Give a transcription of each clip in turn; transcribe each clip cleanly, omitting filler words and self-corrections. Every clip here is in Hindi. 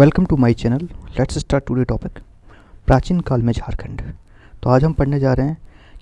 Welcome to my channel. Let's start today topic प्राचीन काल में झारखंड। तो आज हम पढ़ने जा रहे हैं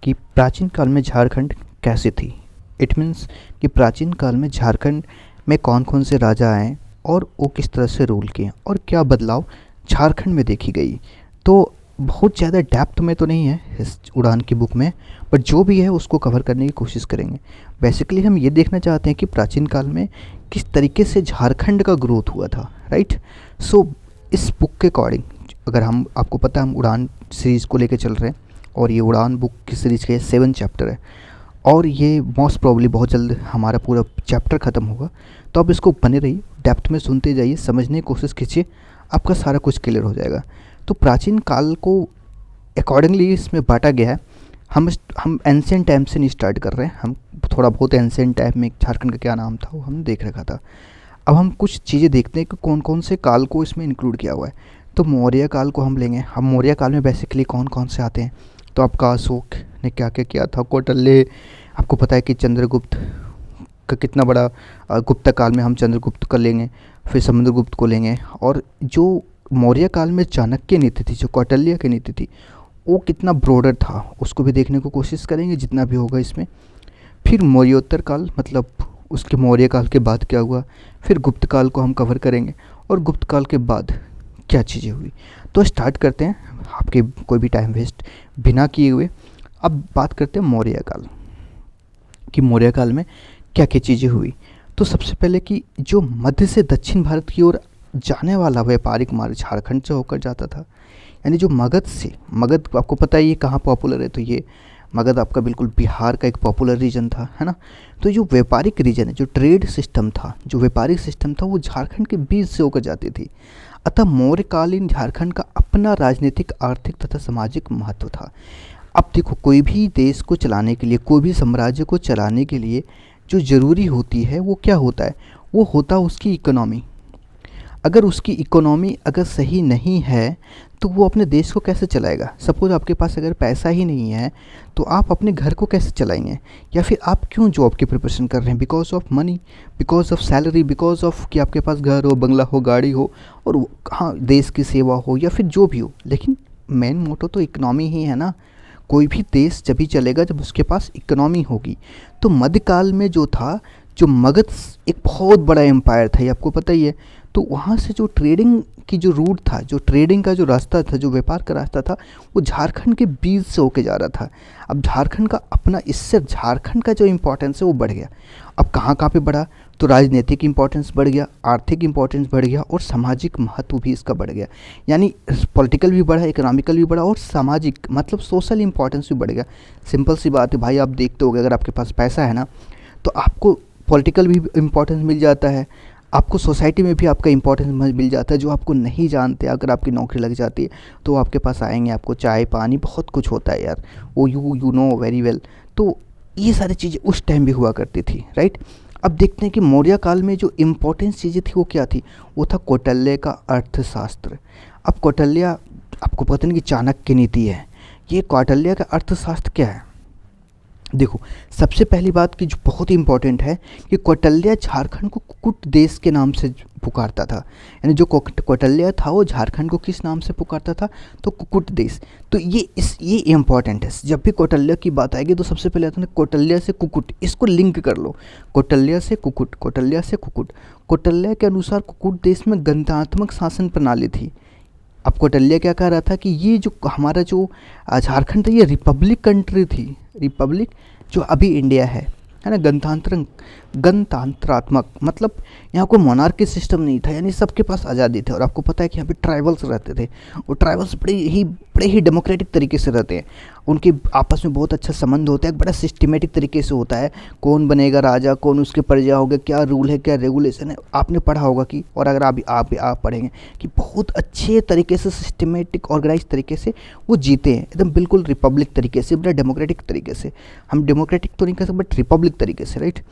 कि प्राचीन काल में झारखंड कैसी थी। इट मीन्स कि प्राचीन काल में झारखंड में कौन कौन से राजा आए और वो किस तरह से रूल किए और क्या बदलाव झारखंड में देखी गई। तो बहुत ज़्यादा डेप्थ में तो नहीं है इस उड़ान की बुक में, बट जो भी है उसको कवर करने की कोशिश करेंगे। बेसिकली हम ये देखना चाहते हैं कि प्राचीन काल में किस तरीके से झारखंड का ग्रोथ हुआ था, राइट। सो इस बुक के अकॉर्डिंग अगर हम आपको पता है हम उड़ान सीरीज़ को लेकर चल रहे हैं और ये उड़ान बुक की सीरीज़ के 7 चैप्टर है और ये मोस्ट प्रॉब्ली बहुत जल्द हमारा पूरा चैप्टर ख़त्म होगा। तो आप इसको बने रहिए, डेप्थ में सुनते जाइए, समझने की कोशिश कीजिए, आपका सारा कुछ क्लियर हो जाएगा। तो प्राचीन काल को अकॉर्डिंगली इसमें बांटा गया है। हम एंशिएंट टाइम से नहीं स्टार्ट कर रहे हैं, हम थोड़ा बहुत एंशिएंट टाइम में झारखंड का क्या नाम था वो हमने देख रखा था। अब हम कुछ चीज़ें देखते हैं कि कौन कौन से काल को इसमें इंक्लूड किया हुआ है। तो मौर्य काल को हम लेंगे। हम मौर्य काल में बेसिकली कौन कौन से आते हैं, तो आपका अशोक ने क्या क्या किया था, कौटिल्य, आपको पता है कि चंद्रगुप्त का कितना बड़ा, गुप्त काल में हम चंद्रगुप्त का लेंगे, फिर समुद्रगुप्त को लेंगे। और जो मौर्य काल में चाणक्य नीति थी, जो कौटिल्य की नीति थी, वो कितना ब्रॉडर था उसको भी देखने को कोशिश करेंगे जितना भी होगा इसमें। फिर मौर्योत्तर काल, मतलब उसके मौर्य काल के बाद क्या हुआ, फिर गुप्त काल को हम कवर करेंगे और गुप्त काल के बाद क्या चीज़ें हुई। तो स्टार्ट करते हैं आपके कोई भी टाइम वेस्ट बिना किए हुए। अब बात करते हैं मौर्य काल कि मौर्य काल में क्या क्या चीज़ें हुई। तो सबसे पहले कि जो मध्य से दक्षिण भारत की ओर जाने वाला व्यापारिक मार्ग झारखंड से होकर जाता था, यानी जो मगध आपको पता है ये कहाँ पॉपुलर है, तो ये मगध आपका बिल्कुल बिहार का एक पॉपुलर रीजन था, है ना। तो जो व्यापारिक रीजन है, जो ट्रेड सिस्टम था, जो व्यापारिक सिस्टम था, वो झारखंड के बीच से होकर जाती थी। अतः मौर्यकालीन झारखंड का अपना राजनीतिक, आर्थिक तथा सामाजिक महत्व था। अब देखो, कोई भी देश को चलाने के लिए, कोई भी साम्राज्य को चलाने के लिए जो ज़रूरी होती है वो क्या होता है, वो होता उसकी इकोनॉमी। अगर उसकी इकोनॉमी अगर सही नहीं है तो वो अपने देश को कैसे चलाएगा। सपोज आपके पास अगर पैसा ही नहीं है तो आप अपने घर को कैसे चलाएंगे, या फिर आप क्यों जॉब की प्रिपरेशन कर रहे हैं, because of money, because of salary, because of कि आपके पास घर हो, बंगला हो, गाड़ी हो और हाँ देश की सेवा हो या फिर जो भी हो, लेकिन मेन मोटो तो इकोनॉमी ही है ना। कोई भी देश जब ही चलेगा जब उसके पास इकोनॉमी होगी। तो मध्यकाल में जो था, जो मगध एक बहुत बड़ा एम्पायर था, ये आपको पता ही है। तो वहाँ से जो ट्रेडिंग की जो रूट था, जो ट्रेडिंग का जो रास्ता था, जो व्यापार का रास्ता था, वो झारखंड के बीच से होके जा रहा था। अब झारखंड का अपना, इससे झारखंड का जो इम्पोर्टेंस है वो बढ़ गया। अब कहाँ कहाँ पे बढ़ा, तो राजनीतिक इम्पोर्टेंस बढ़ गया, आर्थिक इम्पोर्टेंस बढ़ गया और सामाजिक महत्व भी इसका बढ़ गया। यानी पॉलिटिकल भी बढ़ा, इकोनॉमिकल भी बढ़ा और सामाजिक मतलब सोशल इम्पोर्टेंस भी बढ़ गया। सिंपल सी बात है भाई, आप देखते होगे अगर आपके पास पैसा है ना तो आपको पॉलिटिकल भी इम्पोर्टेंस मिल जाता है, आपको सोसाइटी में भी आपका इम्पोर्टेंस मिल जाता है। जो आपको नहीं जानते, अगर आपकी नौकरी लग जाती है तो आपके पास आएंगे, आपको चाय पानी बहुत कुछ होता है यार, वो यू नो वेरी वेल। तो ये सारी चीज़ें उस टाइम भी हुआ करती थी, राइट। अब देखते हैं कि मौर्य काल में जो इम्पोर्टेंस चीज़ें थी वो क्या थी। वो था कौटिल्य का अर्थशास्त्र। अब कौटिल्य, आपको पता नहीं कि चाणक्य नीति है, ये कौटिल्य का अर्थशास्त्र क्या है। देखो, सबसे पहली बात कि जो बहुत ही इंपॉर्टेंट है कि कौटिल्य झारखंड को कुकुट देश के नाम से पुकारता था। यानी जो कौटिल्य था वो झारखंड को किस नाम से पुकारता था, तो कुकुट देश। तो ये इम्पॉर्टेंट है। जब भी कौटिल्य की बात आएगी तो सबसे पहले आता है कौटिल्य से कुकुट, इसको लिंक कर लो, कौटिल्य से कुकुट, कौटिल्य से कुकुट। कौटिल्य के अनुसार कुकुट देश में गणतंत्रात्मक शासन प्रणाली थी। अब कौटिल्य क्या कह रहा था कि ये जो हमारा जो झारखंड था ये रिपब्लिक कंट्री थी, रिपब्लिक जो अभी इंडिया है ना, गणतंत्रात्मक मतलब यहाँ कोई मोनार्की सिस्टम नहीं था, यानी सबके पास आज़ादी थे। और आपको पता है कि यहाँ पे ट्राइबल्स रहते थे, और ट्राइबल्स बड़े ही डेमोक्रेटिक तरीके से रहते हैं, उनके आपस में बहुत अच्छा संबंध होता है, एक बड़ा सिस्टमेटिक तरीके से होता है, कौन बनेगा राजा, कौन उसके प्रजा होगा, क्या रूल है, क्या रेगुलेशन है, आपने पढ़ा होगा कि, और अगर आप पढ़ेंगे कि बहुत अच्छे तरीके से सिस्टमेटिक ऑर्गेनाइज तरीके से वो जीते हैं, एकदम बिल्कुल रिपब्लिक तरीके से, बड़ा डेमोक्रेटिक तरीके से। हम डेमोक्रेटिक तो नहीं कह सकते बट रिपब्लिक तरीके से, राइट।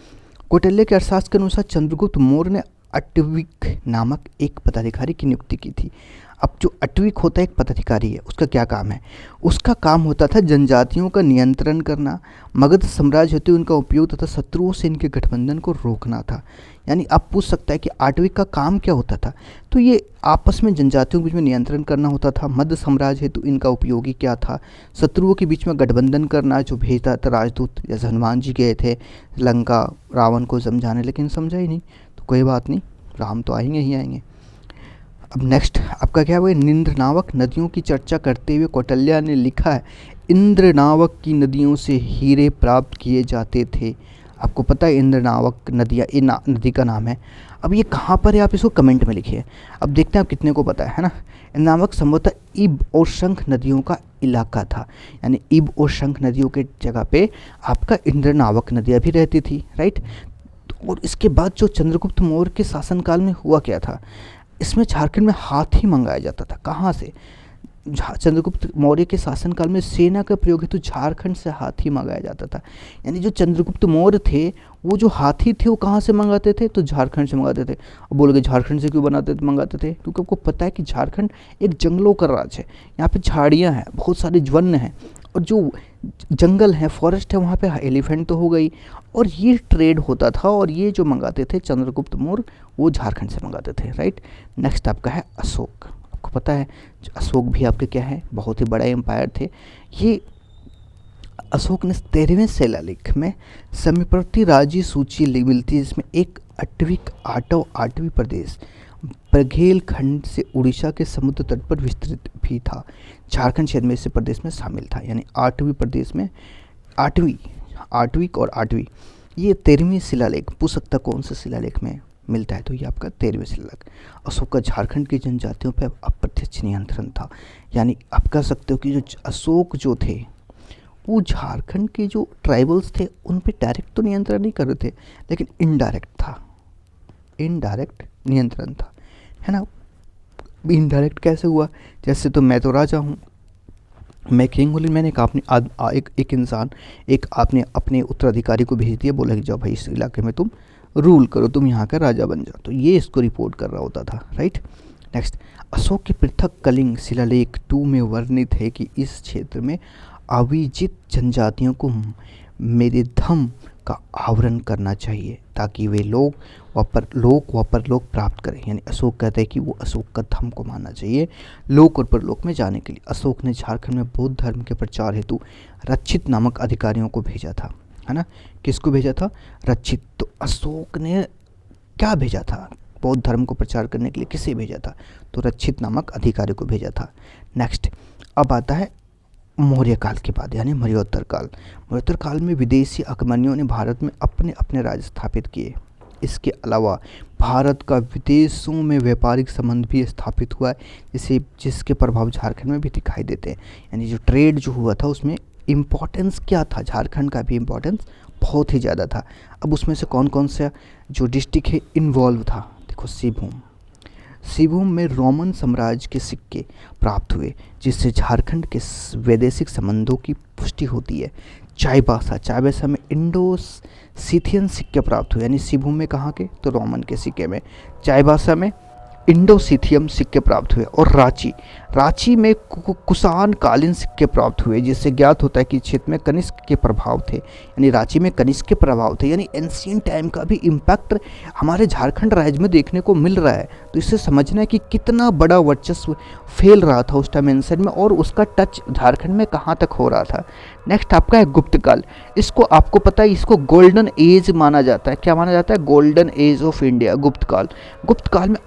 कौटिल्य के अर्थशास्त्र के अनुसार चंद्रगुप्त मौर्य ने अटविक नामक एक पदाधिकारी की नियुक्ति की थी। अब जो अटविक होता है एक पदाधिकारी है, उसका क्या काम है? उसका काम होता था जनजातियों का नियंत्रण करना, मगध साम्राज्य हेतु उनका उपयोग तथा शत्रुओं से इनके गठबंधन को रोकना था। यानी आप पूछ सकता है कि अटविक का काम क्या होता था? तो ये आपस में जनजातियों के बीच में नियंत्रण करना होता था, मध्य साम्राज्य हेतु इनका उपयोगी क्या था, शत्रुओं के बीच में गठबंधन करना, जो भेजता था राजदूत, जैसे हनुमान जी गए थे लंका रावण को समझाने, लेकिन समझा ही नहीं, तो कोई बात नहीं, राम तो आएंगे ही आएंगे। अब नेक्स्ट आपका क्या हुआ? इंद्र नावक नदियों की चर्चा करते हुए कौटिल्य ने लिखा है, इंद्र नावक की नदियों से हीरे प्राप्त किए जाते थे। आपको पता है इंद्र नावक नदियाँ, ये नदी का नाम है। अब ये कहाँ पर है, आप इसको कमेंट में लिखिए। अब देखते हैं आप कितने को पता है ना। इंद्र नावक संभवतः इब और शंख नदियों का इलाका था, यानी इब और शंख नदियों के जगह पे आपका इंद्र नावक नदियाँ भी रहती थी, राइट। और इसके बाद जो चंद्रगुप्त मौर्य के शासनकाल में हुआ क्या था, इसमें झारखंड में हाथी मंगाया जाता था। कहाँ से? चंद्रगुप्त मौर्य के शासनकाल में सेना का प्रयोग हेतु झारखंड से हाथी मंगाया जाता था। यानी जो चंद्रगुप्त मौर्य थे वो जो हाथी थे वो कहाँ से मंगाते थे? तो झारखंड से मंगाते थे। अब बोलोगे झारखंड से क्यों मंगाते थे? क्योंकि आपको पता है कि झारखंड एक जंगलों का राज्य है, यहाँ पे झाड़ियाँ हैं, बहुत सारे वन्य हैं, और जो जंगल है, फॉरेस्ट है, वहाँ पे एलिफेंट तो हो गई, और ये ट्रेड होता था, और ये जो मंगाते थे चंद्रगुप्त मौर्य वो झारखंड से मंगाते थे, राइट। नेक्स्ट आपका है अशोक। आपको पता है अशोक भी आपके क्या है, बहुत ही बड़ा एम्पायर थे। ये अशोक ने 13वें शिलालेख में समीपवर्ती राज्य सूची मिलती है, जिसमें एक अटविक आठवीं प्रदेश बघेल खंड से उड़ीसा के समुद्र तट पर विस्तृत भी था। झारखंड क्षेत्र में इस प्रदेश में शामिल था, यानी 8वीं प्रदेश में आठवीं ये 13वीं शिलालेख। पूछ सकता कौन से शिलालेख में मिलता है, तो ये आपका 13वें शिलालेख। अशोक का झारखंड की जनजातियों पर अप्रत्यक्ष नियंत्रण था। यानी आप कह सकते हो कि जो अशोक जो थे वो झारखंड के जो ट्राइबल्स थे उन पे डायरेक्ट तो नियंत्रण नहीं कर रहे थे, लेकिन इनडायरेक्ट नियंत्रण था, है ना। इनडायरेक्ट कैसे हुआ? जैसे तो मैं तो राजा हूँ, मैं किंग हूँ, मैंने एक इंसान आपने अपने उत्तराधिकारी को भेज दिया, बोला कि जाओ भाई इस इलाके में तुम रूल करो, तुम यहाँ का राजा बन जाओ, तो ये इसको रिपोर्ट कर रहा होता था, राइट। नेक्स्ट, अशोक के पृथक कलिंग शिलालेख 2 में वर्णित है कि इस क्षेत्र में अविजित जनजातियों को मेरे धम का आवरण करना चाहिए ताकि वे लोग व परलोक प्राप्त करें। यानी अशोक कहते हैं कि वो अशोक का धम को मानना चाहिए लोक और परलोक में जाने के लिए। अशोक ने झारखंड में बौद्ध धर्म के प्रचार हेतु रक्षित नामक अधिकारियों को भेजा था, है ना। किसको भेजा था? रक्षित। तो अशोक ने क्या भेजा था? बौद्ध धर्म को प्रचार करने के लिए किसे भेजा था? तो रक्षित नामक अधिकारी को भेजा था। नेक्स्ट, अब आता है मौर्य काल के बाद, यानी मौर्योत्तर काल। मौर्योत्तर काल में विदेशी आक्रमणियों ने भारत में अपने अपने राज्य स्थापित किए। इसके अलावा भारत का विदेशों में व्यापारिक संबंध भी स्थापित हुआ है, जिसके प्रभाव झारखंड में भी दिखाई देते हैं। यानी जो ट्रेड जो हुआ था उसमें इम्पोर्टेंस क्या था? झारखंड का भी इम्पोर्टेंस बहुत ही ज़्यादा था। अब उसमें से कौन कौन सा जो डिस्ट्रिक्ट है इन्वॉल्व था? देखो, सिंहभूम में रोमन साम्राज्य के सिक्के प्राप्त हुए, जिससे झारखंड के वैदेशिक संबंधों की पुष्टि होती है। चाईबासा में इंडो सीथियन सिक्के प्राप्त हुए, यानी सिंहभूम में कहाँ के? तो रोमन के सिक्के में। चाईबासा में इंडो सीथियम सिक्के प्राप्त हुए। और रांची में कुषाण कालीन सिक्के प्राप्त हुए, जिससे ज्ञात होता है कि क्षेत्र में कनिष्क के प्रभाव थे। यानी रांची में कनिष्क के प्रभाव थे, यानी एंशिएंट टाइम का भी इम्पैक्ट हमारे झारखंड राज्य में देखने को मिल रहा है। तो इससे समझना है कि कितना बड़ा वर्चस्व फैल रहा था उस टाइम एंशिएंट में, और उसका टच झारखंड में कहाँ तक हो रहा था। नेक्स्ट आपका है गुप्त काल। इसको आपको पता है, इसको गोल्डन एज माना जाता है। क्या माना जाता है? गोल्डन एज ऑफ इंडिया, गुप्त काल में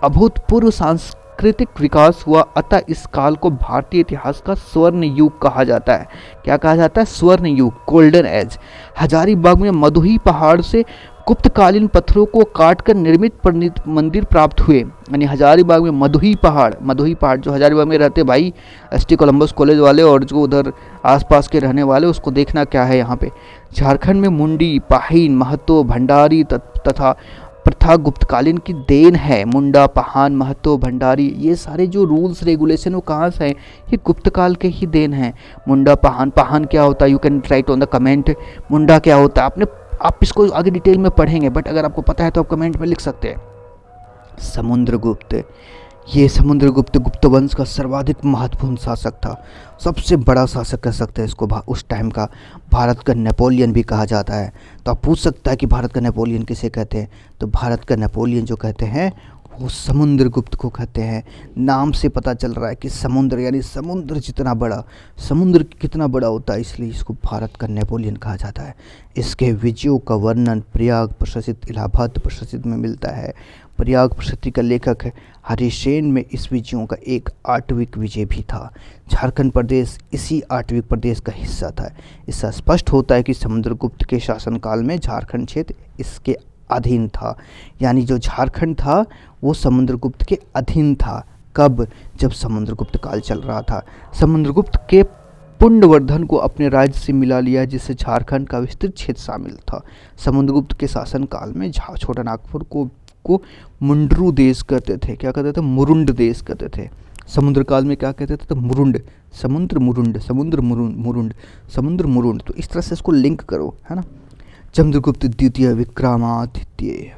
अभूतपूर्व सांस्कृतिक विकास हुआ, अतः इस काल को भारतीय इतिहास का स्वर्ण युग कहा जाता है। क्या कहा जाता है? स्वर्ण युग, गोल्डन एज। हजारीबाग में मधुही पहाड़ से गुप्तकालीन पत्थरों को काटकर निर्मित मंदिर प्राप्त हुए। यानी हजारीबाग में मधुही पहाड़ जो हजारीबाग में रहते भाई एसटी कोलंबस कॉलेज वाले और जो उधर आसपास के रहने वाले, उसको देखना क्या है यहाँ पे। झारखंड में मुंडी, पाहीन, महतो, भंडारी तथा प्रथा गुप्तकालीन की देन है। मुंडा, पहान, महतो, भंडारी, ये सारे जो रूल्स रेगुलेशन वो कहाँ से हैं? ये गुप्तकाल के ही देन है। मुंडा, पहान क्या होता है? You can write on the comment. Munda क्या होता है? आप इसको आगे डिटेल में पढ़ेंगे, बट अगर आपको पता है तो आप कमेंट में लिख सकते हैं। समुद्रगुप्त, ये समुद्रगुप्त गुप्त वंश का सर्वाधिक महत्वपूर्ण शासक था, सबसे बड़ा शासक कह सकते हैं इसको। उस टाइम का भारत का नेपोलियन भी कहा जाता है। तो आप पूछ सकता है कि भारत का नेपोलियन किसे कहते हैं, तो भारत का नेपोलियन जो कहते हैं वो समुद्रगुप्त को कहते हैं। नाम से पता चल रहा है कि समुद्र, यानी समुद्र जितना बड़ा, समुद्र कितना बड़ा होता है, इसलिए इसको भारत का नेपोलियन कहा जाता है। इसके विजयों का वर्णन प्रयाग प्रशस्ति, इलाहाबाद प्रशस्ति में मिलता है। प्रयाग प्रशस्ति का लेखक है हरिसेन में इस विजयों का एक आठवीं विजय भी था। झारखंड प्रदेश इसी आठवीं प्रदेश का हिस्सा था। इससे स्पष्ट होता है कि समुद्रगुप्त के शासनकाल में झारखंड क्षेत्र इसके अधीन था, यानी जो झारखंड था वो समुद्रगुप्त के अधीन था। कब? जब समुद्रगुप्त काल चल रहा था। समुद्रगुप्त के पुंडवर्धन को अपने राज्य से मिला लिया, जिससे झारखंड का विस्तृत क्षेत्र शामिल था। समुद्रगुप्त के शासनकाल में छोटा नागपुर को मुंड्रू देश कहते थे। क्या कहते थे? मुरुंड देश कहते थे। समुद्र काल में क्या कहते थे? तो मुरुंड, समुद्र मुरुंड, समुद्र मुरुंड, मुरुंड, समुद्र मुरुंड। तो इस तरह से इसको लिंक करो, है ना। चंद्रगुप्त द्वितीय विक्रमादित्य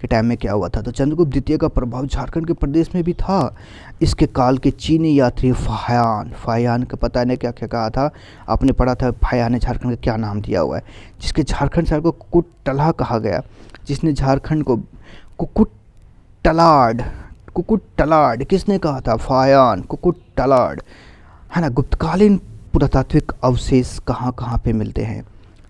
के टाइम में क्या हुआ था? तो चंद्रगुप्त द्वितीय का प्रभाव झारखंड के प्रदेश में भी था। इसके काल के चीनी यात्री फायान का पता नहीं क्या क्या कहा था, आपने पढ़ा था। फायान ने झारखंड का क्या नाम दिया हुआ है, जिसके झारखंड शहर को कुकुटला कहा गया, जिसने झारखंड को कुकुटलाड किसने कहा था? फायान, कुकुटलाड, है ना। गुप्तकालीन पुरातात्विक अवशेष कहाँ कहाँ पे मिलते हैं?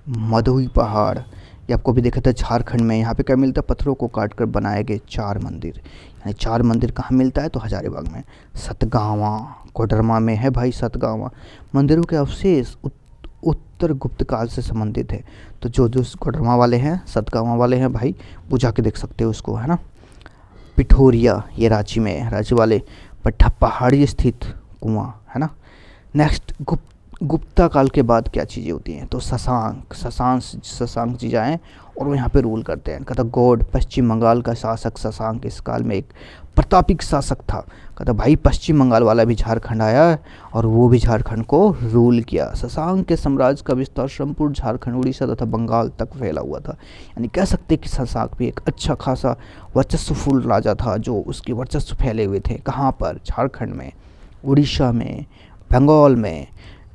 मधुई पहाड़, ये आपको भी देखा था झारखंड में। यहाँ पे क्या मिलता है? पत्थरों को काट कर बनाए गए 4 मंदिर, यानी 4 मंदिर कहाँ मिलता है? तो हजारीबाग में। सतगावा, कोडरमा में है भाई सतगावा। मंदिरों के अवशेष उत्तर गुप्त काल से संबंधित है। तो जो कोडरमा वाले हैं, सतगावा वाले हैं भाई, वो जाके देख सकते हो उसको, है ना। पिठोरिया, ये रांची में है, रांची वाले। पट्टा पहाड़ी स्थित कुआं, है ना। नेक्स्ट गुप्ता काल के बाद क्या चीज़ें होती हैं? तो शशांक जी जाएँ और वो यहाँ पे रूल करते हैं। कहता गौड़, पश्चिम बंगाल का शासक शशांक इस काल में एक प्रतापिक शासक था। कहता भाई पश्चिम बंगाल वाला भी झारखंड आया और वो भी झारखंड को रूल किया। शशांक के साम्राज्य का विस्तार संपूर्ण झारखंड, उड़ीसा तथा बंगाल तक फैला हुआ था। यानी कह सकते कि शशांक भी एक अच्छा खासा वर्चस्वफुल राजा था, जो उसके वर्चस्व फैले हुए थे। कहाँ पर? झारखंड में, उड़ीसा में, बंगाल में।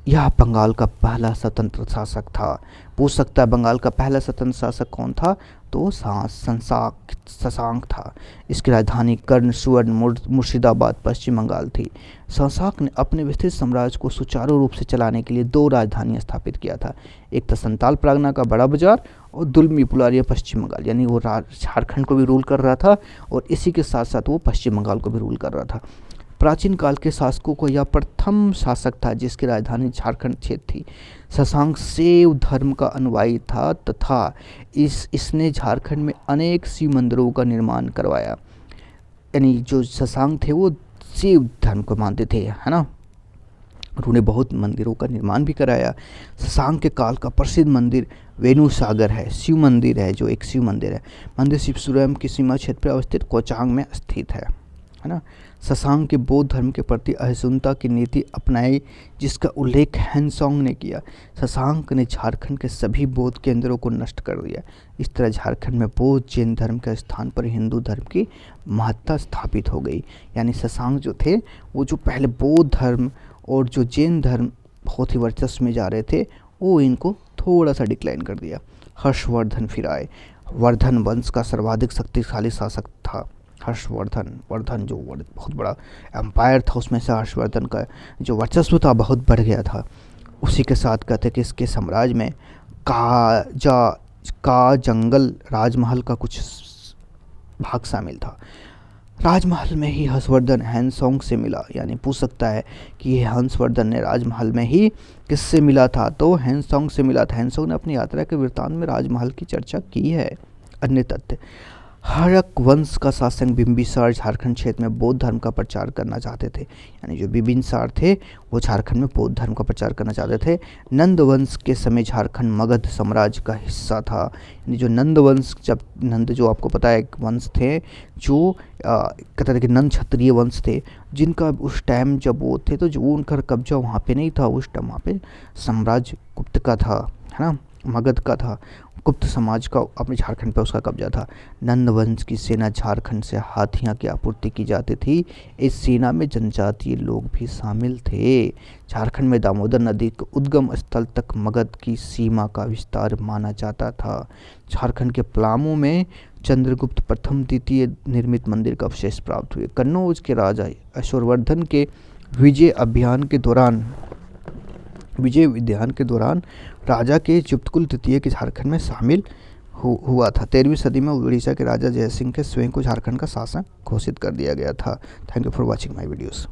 यह बंगाल का पहला स्वतंत्र शासक था। पूछ सकता है बंगाल का पहला स्वतंत्र शासक कौन था? तो शशांक था। इसकी राजधानी कर्ण, सुवर्ण, मुर्शिदाबाद पश्चिम बंगाल थी। शशांक ने अपने विस्तृत साम्राज्य को सुचारू रूप से चलाने के लिए 2 राजधानियां स्थापित किया था। एक था संताल परगना का बड़ा बाजार और दुलमी पुलारिया पश्चिम बंगाल, यानी वो झारखंड को भी रूल कर रहा था और इसी के साथ साथ वो पश्चिम बंगाल को भी रूल कर रहा था। प्राचीन काल के शासकों को यह प्रथम शासक था जिसकी राजधानी झारखंड क्षेत्र थी। शशांक शैव धर्म का अनुयायी था तथा इसने झारखंड में अनेक शिव मंदिरों का निर्माण करवाया। यानी जो शशांक थे वो शैव धर्म को मानते थे, है ना। उन्होंने बहुत मंदिरों का निर्माण भी कराया। शशांक के काल का प्रसिद्ध मंदिर वेणु सागर है, शिव मंदिर है, जो एक शिव मंदिर है। मंदिर शिवपुरम की सीमा क्षेत्र पर अवस्थित कोचांग में स्थित है ना। शशांक के बौद्ध धर्म के प्रति असहिष्णुता की नीति अपनाई, जिसका उल्लेख हैंसोंग ने किया। शशांक ने झारखंड के सभी बौद्ध केंद्रों को नष्ट कर दिया। इस तरह झारखंड में बौद्ध जैन धर्म के स्थान पर हिंदू धर्म की महत्ता स्थापित हो गई। यानी शशांक जो थे वो जो पहले बौद्ध धर्म और जो जैन धर्म बहुत ही वर्चस्व में जा रहे थे, वो इनको थोड़ा सा डिक्लाइन कर दिया। हर्षवर्धन फिर आए। वर्धन वंश का सर्वाधिक शक्तिशाली शासक था वर्धन जो बहुत बड़ा एम्पायर था, उसमें से हर्षवर्धन का जो वर्चस्व था बहुत बढ़ गया था। उसी के साथ कहते कि इसके साम्राज्य में का जंगल राजमहल का कुछ भाग शामिल था। राजमहल में ही हर्षवर्धन हैंसोंग से मिला। यानी पूछ सकता है कि ये हर्षवर्धन ने राजमहल में ही किससे मिला था? तो हैंसोंग से मिला था। हैंसोंग ने अपनी यात्रा के वृत्तांत में राजमहल की चर्चा की है। अन्य तथ्य, हड़क वंश का शासक बिंबिसार झारखंड क्षेत्र में बौद्ध धर्म का प्रचार करना चाहते थे। यानी जो बिंबिसार थे वो झारखंड में बौद्ध धर्म का प्रचार करना चाहते थे। नंद वंश के समय झारखंड मगध साम्राज्य का हिस्सा था। यानी जो नंद वंश, जब नंद जो आपको पता है एक वंश थे जो कहते थे कि नंद क्षत्रिय वंश थे, जिनका उस टाइम जब वो थे तो जो उनका कब्जा वहाँ पे नहीं था, उस टाइम वहाँ पे साम्राज्य गुप्त का था, है ना। मगध का था, गुप्त समाज का अपने झारखंड पे उसका कब्जा था। नंद वंश की सेना झारखंड से हाथियां की आपूर्ति की जाती थी। इस सेना में जनजातीय लोग भी शामिल थे। झारखंड में दामोदर नदी के उद्गम स्थल तक मगध की सीमा का विस्तार माना जाता था। झारखंड के पलामू में चंद्रगुप्त प्रथम द्वितीय निर्मित मंदिर का अवशेष प्राप्त हुए। कन्नौज के राजा अशोकवर्धन के विजय अभियान के दौरान राजा के चित्रकूट द्वितीय के झारखंड में शामिल हुआ था। 13वीं सदी में उड़ीसा के राजा जयसिंह के स्वयं को झारखंड का शासक घोषित कर दिया गया था। Thank you for watching my videos.